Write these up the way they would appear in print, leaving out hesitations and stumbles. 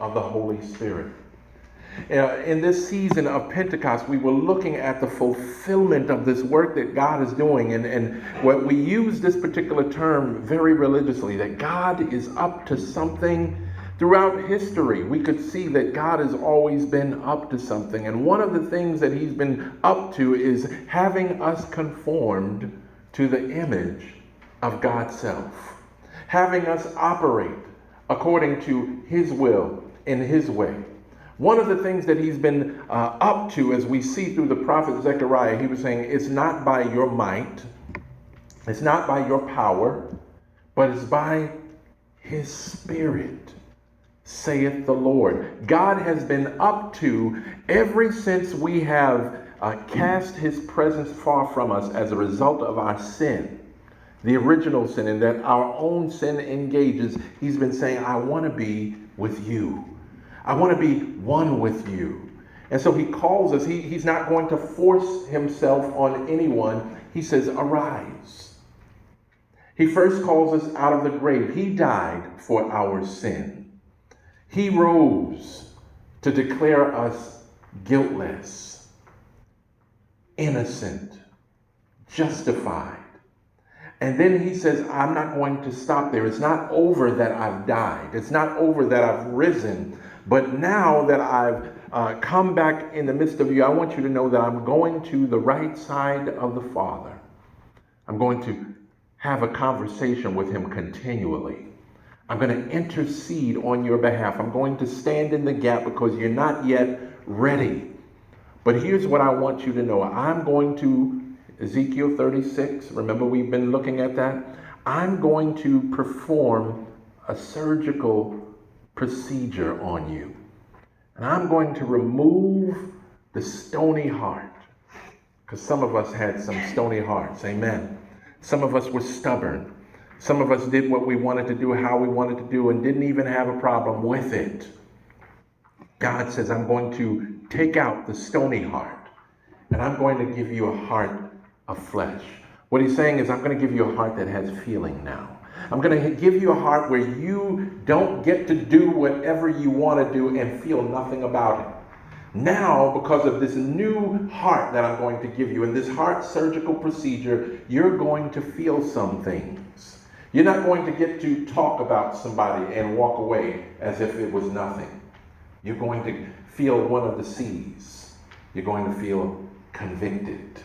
of the Holy Spirit. In this season of Pentecost, we were looking at the fulfillment of this work that God is doing. And what we use this particular term very religiously, that God is up to something. Throughout history, we could see that God has always been up to something. And one of the things that he's been up to is having us conformed to the image of God's self, having us operate according to his will in his way. One of the things that he's been up to, as we see through the prophet Zechariah, he was saying, it's not by your might, it's not by your power, but it's by his Spirit, saith the Lord. God has been up to, ever since we have cast his presence far from us as a result of our sin, the original sin, and that our own sin engages. He's been saying, I want to be with you. I want to be one with you. And so he calls us. He's not going to force himself on anyone. He says, arise. He first calls us out of the grave. He died for our sin. He rose to declare us guiltless, innocent, justified. And then he says, I'm not going to stop there. It's not over that I've died. It's not over that I've risen. But now that I've come back in the midst of you, I want you to know that I'm going to the right side of the Father. I'm going to have a conversation with him continually. I'm going to intercede on your behalf. I'm going to stand in the gap because you're not yet ready. But here's what I want you to know. I'm going to, Ezekiel 36, remember we've been looking at that? I'm going to perform a surgical procedure on you. And I'm going to remove the stony heart. Because some of us had some stony hearts, amen. Some of us were stubborn. Some of us did what we wanted to do, how we wanted to do, and didn't even have a problem with it. God says, I'm going to take out the stony heart, and I'm going to give you a heart of flesh. What he's saying is, I'm going to give you a heart that has feeling now. I'm going to give you a heart where you don't get to do whatever you want to do and feel nothing about it. Now, because of this new heart that I'm going to give you, and this heart surgical procedure, you're going to feel some things. You're not going to get to talk about somebody and walk away as if it was nothing. You're going to feel one of the C's. You're going to feel convicted.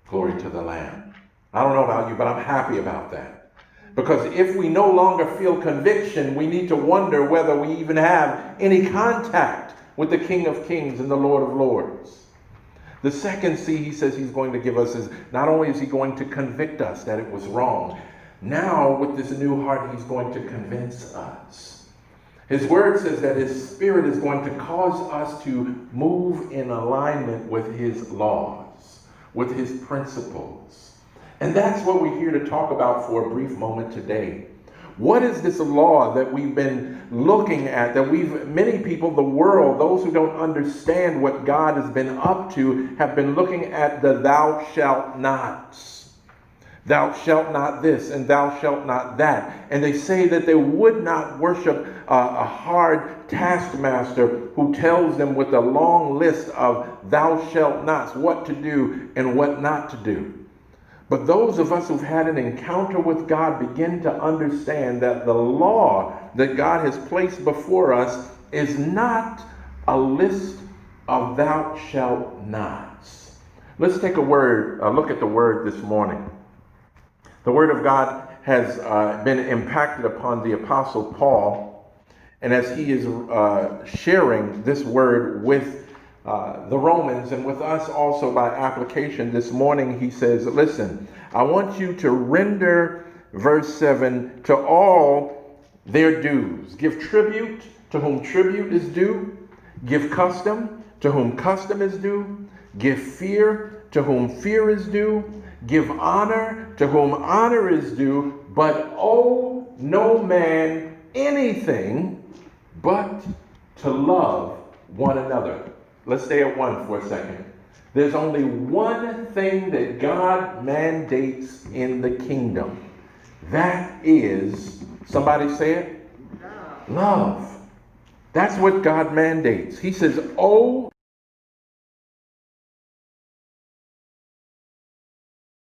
Glory to the Lamb. I don't know about you, but I'm happy about that. Because if we no longer feel conviction, we need to wonder whether we even have any contact with the King of Kings and the Lord of Lords. The second C he says he's going to give us is, not only is he going to convict us that it was wrong, now with this new heart he's going to convince us. His word says that his Spirit is going to cause us to move in alignment with his laws, with his principles. And that's what we're here to talk about for a brief moment today. What is this law that we've been looking at, that many people, the world, those who don't understand what God has been up to, have been looking at the thou shalt nots. Thou shalt not this and thou shalt not that. And they say that they would not worship a hard taskmaster who tells them with a long list of thou shalt nots, what to do and what not to do. But those of us who've had an encounter with God begin to understand that the law that God has placed before us is not a list of thou shalt nots. Let's take a look at the word this morning. The word of God has been impacted upon the Apostle Paul. And as he is sharing this word with the Romans and with us also by application this morning, he says, listen, I want you to render, verse 7, to all their dues. Give tribute to whom tribute is due. Give custom to whom custom is due. Give fear to whom fear is due. Give honor to whom honor is due. But owe no man anything but to love one another. Let's stay at one for a second. There's only one thing that God mandates in the kingdom. That is, somebody say it? Love. That's what God mandates. He says, oh,